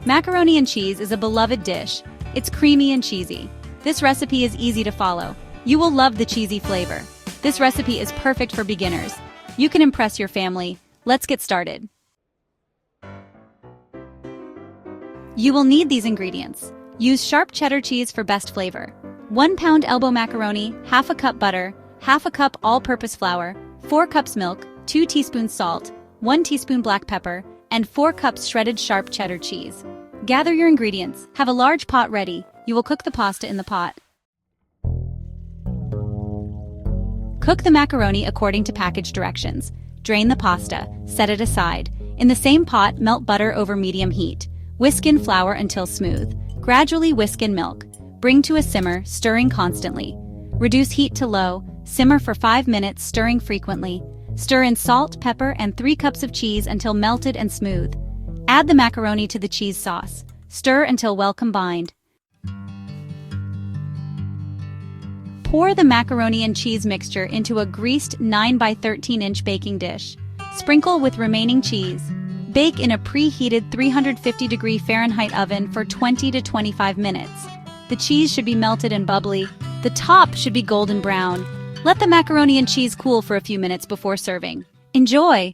Macaroni and cheese is a beloved dish. It's creamy and cheesy. This recipe is easy to follow. You will love the cheesy flavor. This recipe is perfect for beginners. You can impress your family. Let's get started. You will need these ingredients. Use sharp cheddar cheese for best flavor. 1 pound elbow macaroni, half a cup butter, half a cup all-purpose flour, 4 cups milk, 2 teaspoons salt, 1 teaspoon black pepper, and 4 cups shredded sharp cheddar cheese. Gather your ingredients. Have a large pot ready. You will cook the pasta in the pot. Cook the macaroni according to package directions. Drain the pasta. Set it aside. In the same pot, melt butter over medium heat. Whisk in flour until smooth. Gradually whisk in milk. Bring to a simmer, stirring constantly. Reduce heat to low. Simmer for 5 minutes, stirring frequently. Stir in salt, pepper, and 3 cups of cheese until melted and smooth. Add the macaroni to the cheese sauce. Stir until well combined. Pour the macaroni and cheese mixture into a greased 9 by 13 inch baking dish. Sprinkle with remaining cheese. Bake in a preheated 350-degree Fahrenheit oven for 20 to 25 minutes. The cheese should be melted and bubbly. The top should be golden brown. Let the macaroni and cheese cool for a few minutes before serving. Enjoy!